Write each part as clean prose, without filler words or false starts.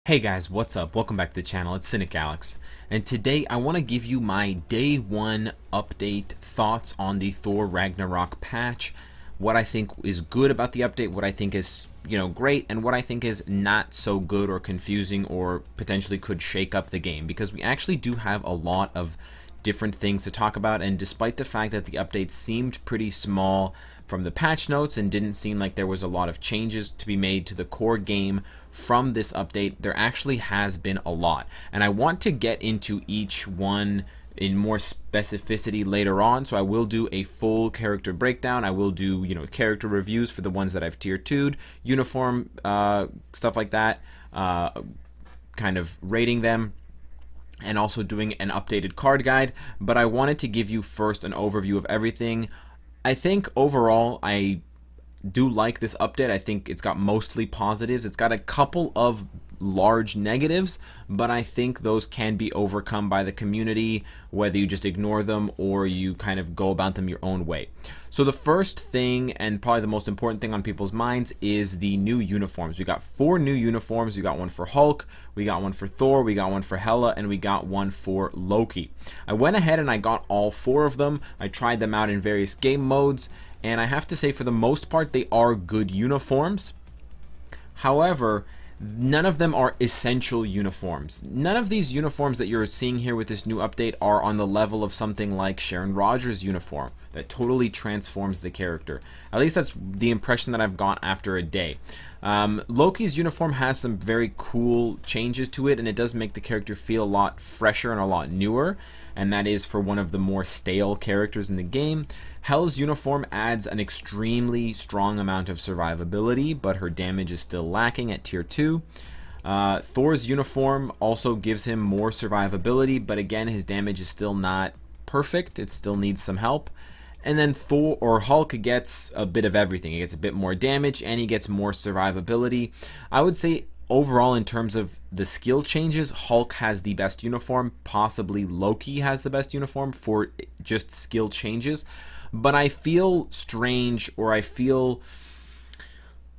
Hey guys, what's up? Welcome back to the channel. It's Cynicalex, and today I want to give you my day one update thoughts on the Thor Ragnarok patch. What I think is good about the update, what I think is, great, and what I think is not so good or confusing or potentially could shake up the game, because we actually do have a lot of different things to talk about. And despite the fact that the update seemed pretty small from the patch notes and didn't seem like there was a lot of changes to be made to the core game from this update, there actually has been a lot, and I want to get into each one in more specificity later on. So I will do a full character breakdown. I will do character reviews for the ones that I've tier 2'd, uniform stuff like that, kind of rating them, and also doing an updated card guide. But I wanted to give you first an overview of everything. I think overall I do like this update. I think it's got mostly positives. It's got a couple of large negatives, but I think those can be overcome by the community, whether you just ignore them or you kind of go about them your own way. So the first thing, and probably the most important thing on people's minds, is the new uniforms. We got 4 new uniforms. We got one for Hulk, we got one for Thor, we got one for Hela, and we got one for Loki. I went ahead and I got all 4 of them. I tried them out in various game modes, and I have to say, for the most part, they are good uniforms. However, none of them are essential uniforms. None of these uniforms that you're seeing here with this new update are on the level of something like Sharon Rogers' uniform that totally transforms the character. At least that's the impression that I've got after a day. Loki's uniform has some very cool changes to it, and it does make the character feel a lot fresher and a lot newer, and that is for one of the more stale characters in the game. Hela's uniform adds an extremely strong amount of survivability, but her damage is still lacking at tier 2. Thor's uniform also gives him more survivability, but again, his damage is still not perfect. It still needs some help. And then Thor or Hulk gets a bit of everything. He gets a bit more damage and he gets more survivability. I would say overall, in terms of the skill changes, Hulk has the best uniform. Possibly Loki has the best uniform for just skill changes. But I feel strange, or I feel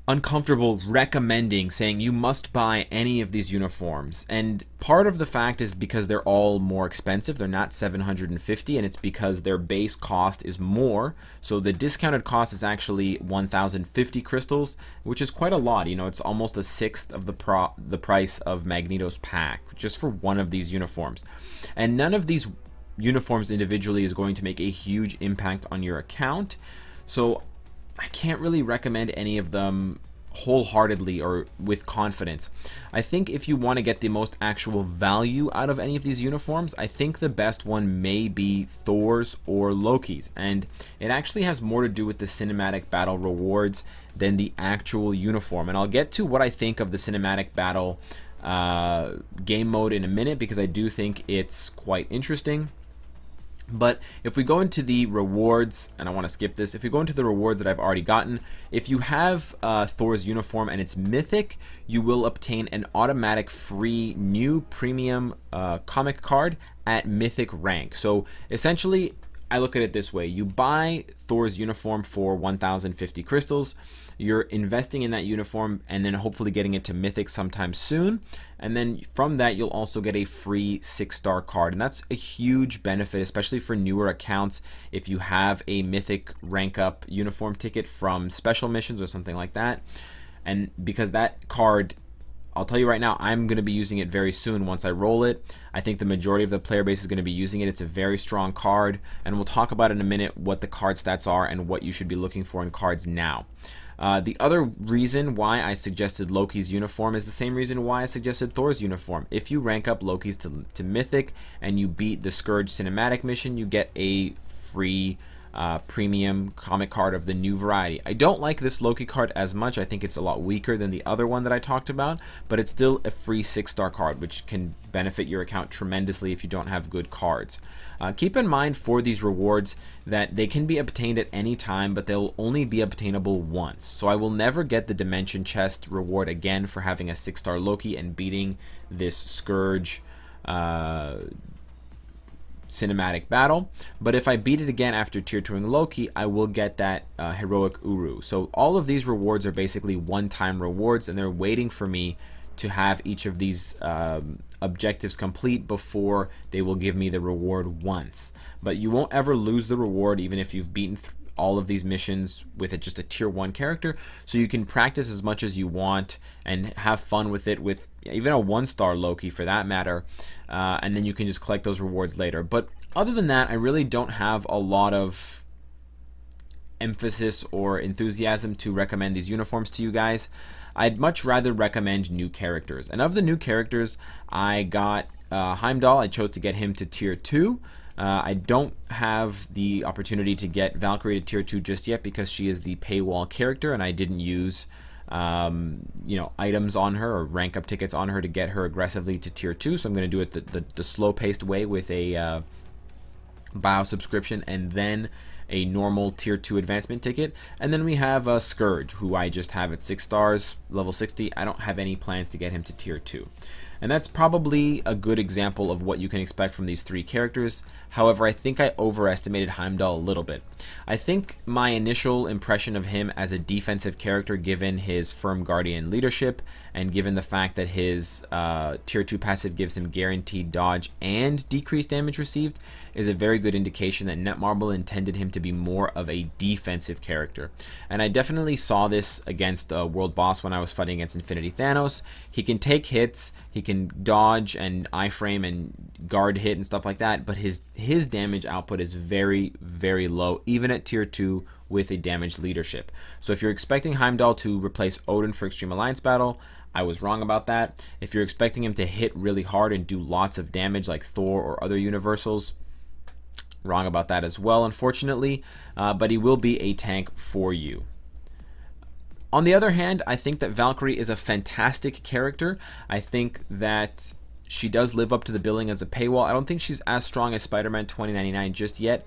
uncomfortable recommending saying you must buy any of these uniforms. And part of the fact is because they're all more expensive. They're not 750, and it's because their base cost is more. So the discounted cost is actually 1,050 crystals, which is quite a lot. It's almost a sixth of the price of Magneto's pack just for one of these uniforms. And none of these uniforms individually is going to make a huge impact on your account, so I can't really recommend any of them wholeheartedly or with confidence. I think if you want to get the most actual value out of any of these uniforms, I think the best one may be Thor's or Loki's, and it actually has more to do with the cinematic battle rewards than the actual uniform. And I'll get to what I think of the cinematic battle game mode in a minute, because I do think it's quite interesting. But if we go into the rewards, and I want to skip this, if we go into the rewards that I've already gotten, if you have Thor's uniform and it's mythic, you will obtain an automatic free new premium comic card at mythic rank. So essentially, I look at it this way: you buy Thor's uniform for 1,050 crystals, you're investing in that uniform and then hopefully getting it to mythic sometime soon, and then from that you'll also get a free 6-star card. And that's a huge benefit, especially for newer accounts. If you have a mythic rank up uniform ticket from special missions or something like that, and because that card, I'll tell you right now, I'm going to be using it very soon once I roll it. I think the majority of the player base is going to be using it. It's a very strong card, and we'll talk about in a minute what the card stats are and what you should be looking for in cards now. The other reason why I suggested Loki's uniform is the same reason why I suggested Thor's uniform. If you rank up Loki's to Mythic and you beat the Scourge cinematic mission, you get a free premium comic card of the new variety. I don't like this Loki card as much. I think it's a lot weaker than the other one that I talked about, but it's still a free 6-star card, which can benefit your account tremendously if you don't have good cards. Keep in mind for these rewards that they can be obtained at any time, but they'll only be obtainable once. So I will never get the Dimension Chest reward again for having a 6-star Loki and beating this Scourge cinematic battle. But if I beat it again after tier 2ing Loki, I will get that heroic Uru. So all of these rewards are basically one-time rewards, and they're waiting for me to have each of these objectives complete before they will give me the reward once. But you won't ever lose the reward even if you've beaten all of these missions with just a tier 1 character, so you can practice as much as you want and have fun with it, with even a 1-star Loki for that matter, and then you can just collect those rewards later. But other than that, I really don't have a lot of emphasis or enthusiasm to recommend these uniforms to you guys. I'd much rather recommend new characters, and of the new characters, I got Heimdall. I chose to get him to tier 2. I don't have the opportunity to get Valkyrie to tier 2 just yet because she is the paywall character, and I didn't use you know, items on her or rank up tickets on her to get her aggressively to tier 2. So I'm going to do it the slow-paced way with a bio subscription and then a normal tier 2 advancement ticket. And then we have Scourge, who I just have at 6 stars, level 60. I don't have any plans to get him to tier 2. And that's probably a good example of what you can expect from these 3 characters. However, I think I overestimated Heimdall a little bit. I think my initial impression of him as a defensive character, given his Firm Guardian leadership, and given the fact that his tier 2 passive gives him guaranteed dodge and decreased damage received, is a very good indication that Netmarble intended him to be more of a defensive character. And I definitely saw this against World Boss when I was fighting against Infinity Thanos. He can take hits, he can dodge and iframe and guard hit and stuff like that, but his damage output is very, very low, even at tier 2 with a damage leadership. So if you're expecting Heimdall to replace Odin for Extreme Alliance Battle, I was wrong about that. If you're expecting him to hit really hard and do lots of damage like Thor or other Universals, wrong about that as well, unfortunately, but he will be a tank for you. On the other hand, I think that Valkyrie is a fantastic character. I think that she does live up to the billing as a paywall. I don't think she's as strong as Spider-Man 2099 just yet,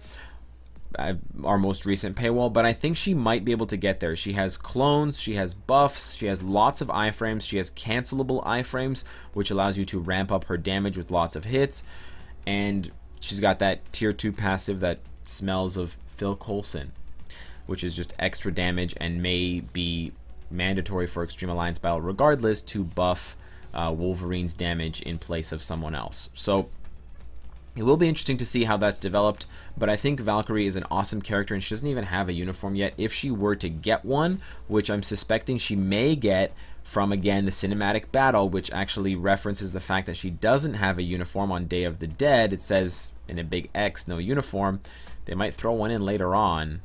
our most recent paywall, but I think she might be able to get there. She has clones, she has buffs, she has lots of iframes, she has cancelable iframes, which allows you to ramp up her damage with lots of hits, and she's got that tier 2 passive that smells of Phil Coulson, which is just extra damage and may be mandatory for Extreme Alliance Battle regardless to buff Wolverine's damage in place of someone else. So it will be interesting to see how that's developed, but I think Valkyrie is an awesome character, and she doesn't even have a uniform yet. If she were to get one, which I'm suspecting she may get from, again, the cinematic battle, which actually references the fact that she doesn't have a uniform on Day of the Dead. It says in a big X, no uniform. They might throw one in later on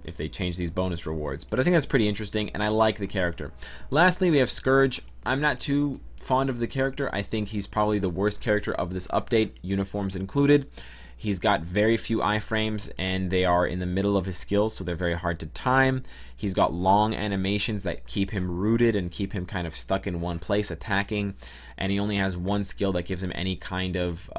if they change these bonus rewards, but I think that's pretty interesting, and I like the character. Lastly, we have Scourge. I'm not too fond of the character. I think he's probably the worst character of this update, uniforms included. He's got very few iframes, and they are in the middle of his skills, so they're very hard to time. He's got long animations that keep him rooted and keep him kind of stuck in one place attacking, and he only has one skill that gives him any kind of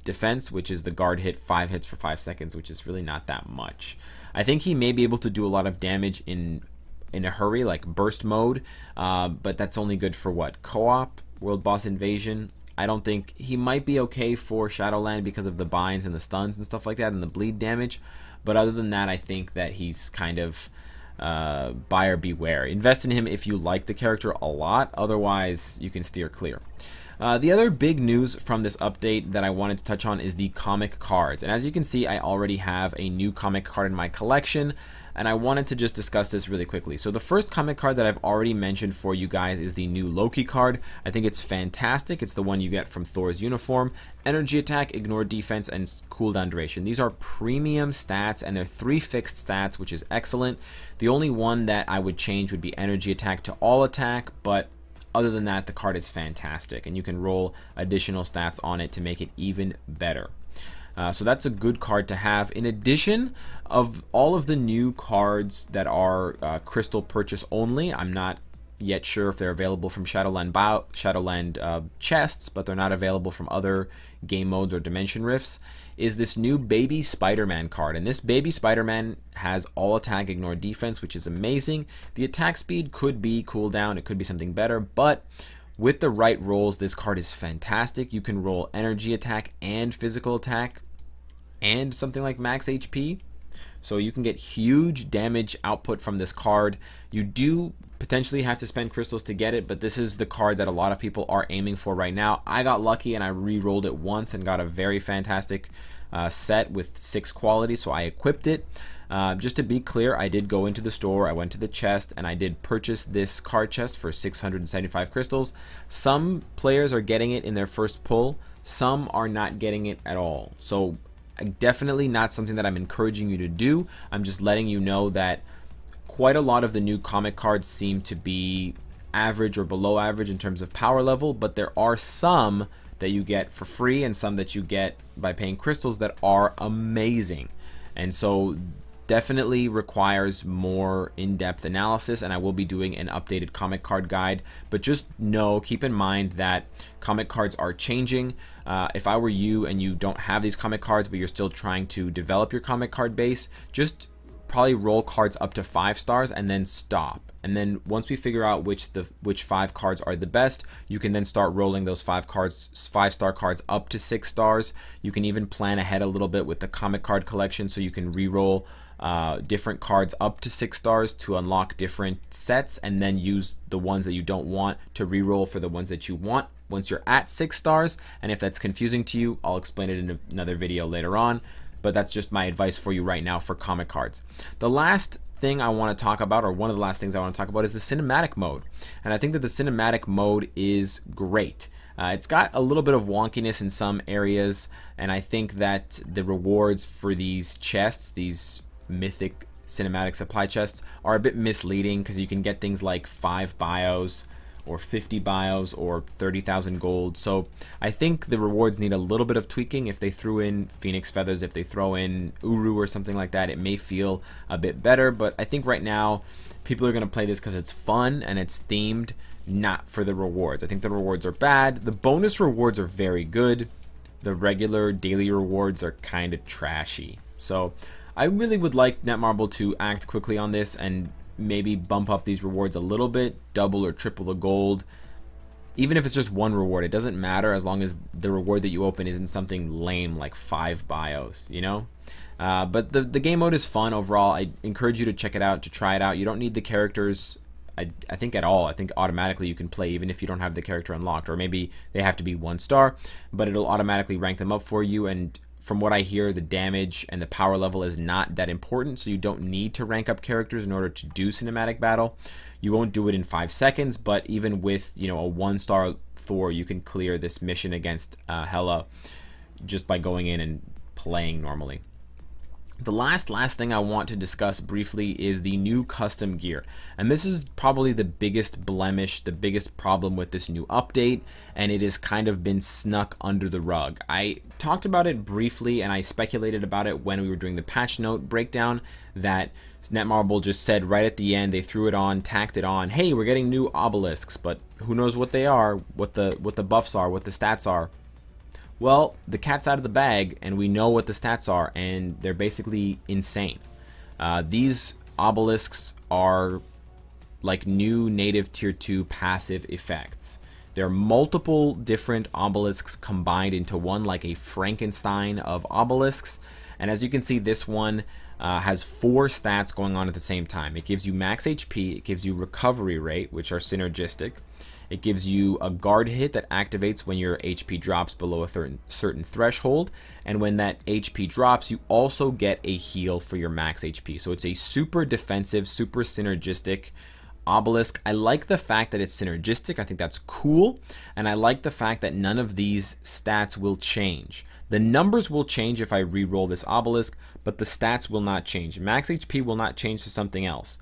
defense, which is the guard hit, 5 hits for 5 seconds, which is really not that much. I think he may be able to do a lot of damage in a hurry, like burst mode, but that's only good for what? Co-op? World Boss Invasion? I don't think he might be okay for Shadowland because of the binds and the stuns and stuff like that and the bleed damage, but other than that, I think that he's kind of buyer beware. Invest in him if you like the character a lot, otherwise you can steer clear. The other big news from this update that I wanted to touch on is the comic cards. And as you can see, I already have a new comic card in my collection, and I wanted to just discuss this really quickly. So the first comic card that I've already mentioned for you guys is the new Loki card. I think it's fantastic. It's the one you get from Thor's uniform. Energy attack, ignore defense, and cooldown duration. These are premium stats, and they're 3 fixed stats, which is excellent. The only one that I would change would be energy attack to all attack, but other than that, the card is fantastic, and you can roll additional stats on it to make it even better. So that's a good card to have. In addition of all of the new cards that are crystal purchase only, I'm not yet sure if they're available from Shadowland chests, but they're not available from other game modes or dimension rifts, is this new Baby Spider-Man card. And this Baby Spider-Man has all attack, ignore defense, which is amazing. The attack speed could be cooldown, it could be something better, but with the right rolls, this card is fantastic. You can roll energy attack and physical attack and something like max HP. So you can get huge damage output from this card. You do potentially have to spend crystals to get it, but this is the card that a lot of people are aiming for right now. I got lucky and I re-rolled it once and got a very fantastic set with 6 qualities, so I equipped it. Just to be clear, I did go into the store, I went to the chest, and I did purchase this card chest for 675 crystals. Some players are getting it in their first pull, some are not getting it at all. So definitely not something that I'm encouraging you to do. I'm just letting you know that quite a lot of the new comic cards seem to be average or below average in terms of power level, but there are some that you get for free and some that you get by paying crystals that are amazing. And so definitely requires more in-depth analysis, and I will be doing an updated comic card guide. But just know, keep in mind that comic cards are changing. If I were you and you don't have these comic cards but you're still trying to develop your comic card base, just probably roll cards up to 5 stars and then stop. And then once we figure out which 5 cards are the best, you can then start rolling those 5-star cards up to 6 stars. You can even plan ahead a little bit with the comic card collection, so you can re-roll different cards up to 6 stars to unlock different sets, and then use the ones that you don't want to re-roll for the ones that you want once you're at 6 stars. And if that's confusing to you, I'll explain it in another video later on. But that's just my advice for you right now for comic cards. The last thing I want to talk about, or one of the last things I want to talk about, is the cinematic mode. And I think that the cinematic mode is great. It's got a little bit of wonkiness in some areas, and I think that the rewards for these chests, these mythic cinematic supply chests, are a bit misleading, because you can get things like 5 bios or 50 bios or 30,000 gold. So I think the rewards need a little bit of tweaking. If they threw in Phoenix Feathers, if they throw in Uru or something like that, it may feel a bit better. But I think right now people are going to play this because it's fun and it's themed, not for the rewards. I think the rewards are bad. The bonus rewards are very good. The regular daily rewards are kind of trashy. So I really would like Netmarble to act quickly on this and maybe bump up these rewards a little bit, double or triple the gold. Even if it's just one reward, it doesn't matter, as long as the reward that you open isn't something lame like 5 bios, you know? But the game mode is fun overall. I encourage you to check it out, to try it out. You don't need the characters, I think, at all. I think automatically you can play even if you don't have the character unlocked, or maybe they have to be 1 star, but it'll automatically rank them up for you. And from what I hear, the damage and the power level is not that important, so you don't need to rank up characters in order to do cinematic battle. You won't do it in 5 seconds, but even with, you know, a 1-star Thor, you can clear this mission against Hela just by going in and playing normally. The last thing I want to discuss briefly is the new custom gear. And this is probably the biggest blemish, the biggest problem with this new update, and it has kind of been snuck under the rug. I talked about it briefly and I speculated about it when we were doing the patch note breakdown, that Netmarble just said right at the end, they threw it on, tacked it on, hey, we're getting new obelisks, but who knows what they are, what the buffs are, what the stats are. Well, the cat's out of the bag, and we know what the stats are, and they're basically insane. These obelisks are like new native tier 2 passive effects. There are multiple different obelisks combined into one, like a Frankenstein of obelisks. And as you can see, this one has 4 stats going on at the same time. It gives you max HP, it gives you recovery rate, which are synergistic. It gives you a guard hit that activates when your HP drops below a certain threshold, and when that HP drops, you also get a heal for your max HP. So it's a super defensive, super synergistic obelisk. I like the fact that it's synergistic. I think that's cool, and I like the fact that none of these stats will change. The numbers will change if I re-roll this obelisk, but the stats will not change. Max HP will not change to something else.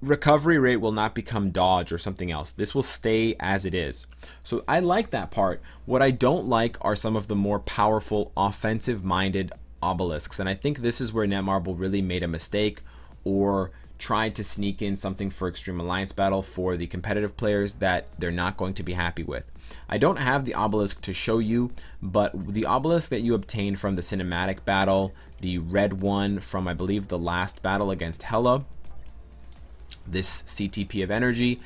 Recovery rate will not become dodge or something else. This will stay as it is. So I like that part. What I don't like are some of the more powerful offensive-minded obelisks, and I think this is where Netmarble really made a mistake, or tried to sneak in something for Extreme Alliance Battle for the competitive players that they're not going to be happy with. I don't have the obelisk to show you, but the obelisk that you obtain from the cinematic battle, the red one from, I believe, the last battle against Hela, This CTP of energy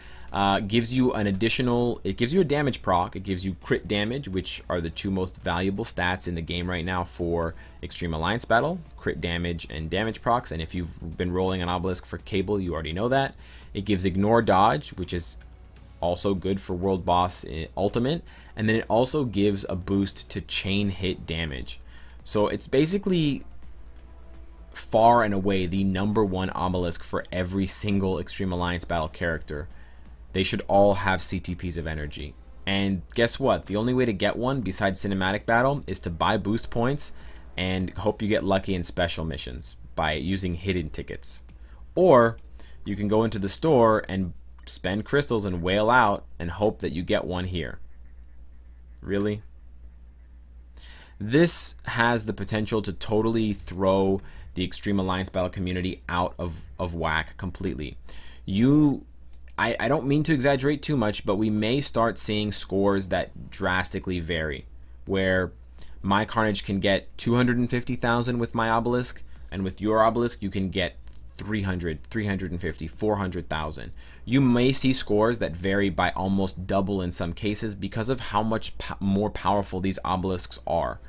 gives you an additional, it gives you a damage proc, it gives you crit damage, which are the two most valuable stats in the game right now for Extreme Alliance Battle, crit damage and damage procs. And if you've been rolling an obelisk for Cable, you already know that. It gives ignore dodge, which is also good for World Boss Ultimate, and then it also gives a boost to chain hit damage. So it's basically far and away the #1 obelisk for every single Extreme Alliance Battle character. They should all have CTPs of energy. And guess what? The only way to get one besides Cinematic Battle is to buy boost points and hope you get lucky in special missions by using hidden tickets. Or you can go into the store and spend crystals and whale out and hope that you get one here. Really? This has the potential to totally throw the Extreme Alliance Battle community out of whack completely. I don't mean to exaggerate too much, but we may start seeing scores that drastically vary, where my Carnage can get 250,000 with my obelisk, and with your obelisk you can get 300, 350, 400,000. You may see scores that vary by almost double in some cases because of how much more powerful these obelisks are.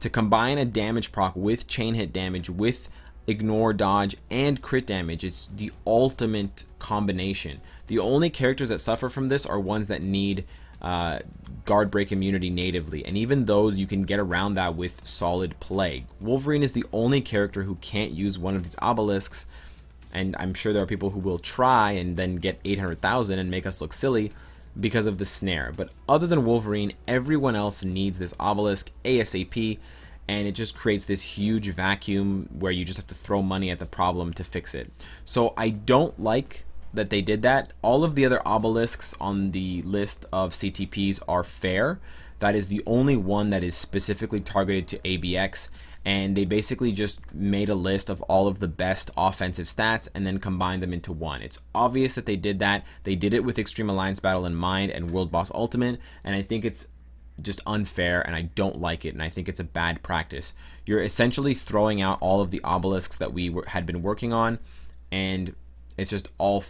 To combine a damage proc with chain hit damage, with ignore dodge and crit damage, it's the ultimate combination. The only characters that suffer from this are ones that need guard break immunity natively, and even those you can get around that with solid play. Wolverine is the only character who can't use one of these obelisks, and I'm sure there are people who will try and then get 800,000 and make us look silly because of the snare. But other than Wolverine, everyone else needs this obelisk ASAP, and it just creates this huge vacuum where you just have to throw money at the problem to fix it. So I don't like that they did that. All of the other obelisks on the list of CTPs are fair. That is the only one that is specifically targeted to ABX, and they basically just made a list of all of the best offensive stats and then combined them into one. It's obvious that they did that. They did it with Extreme Alliance Battle in mind and World Boss Ultimate, and I think it's just unfair, and I don't like it, and I think it's a bad practice. You're essentially throwing out all of the obelisks that we had been working on, and it's just all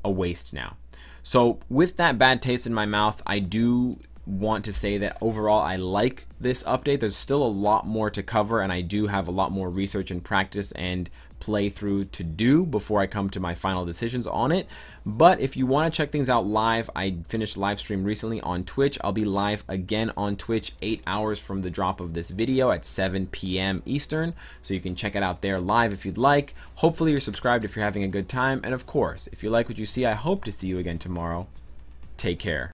a waste now. So with that bad taste in my mouth, I do want to say that overall I like this update. There's still a lot more to cover, and I do have a lot more research and practice and playthrough to do before I come to my final decisions on it. But if you want to check things out live, I finished live stream recently on Twitch. I'll be live again on Twitch 8 hours from the drop of this video at 7 p.m. Eastern, so you can check it out there live if you'd like. Hopefully you're subscribed if you're having a good time, and of course, if you like what you see, I hope to see you again tomorrow. Take care.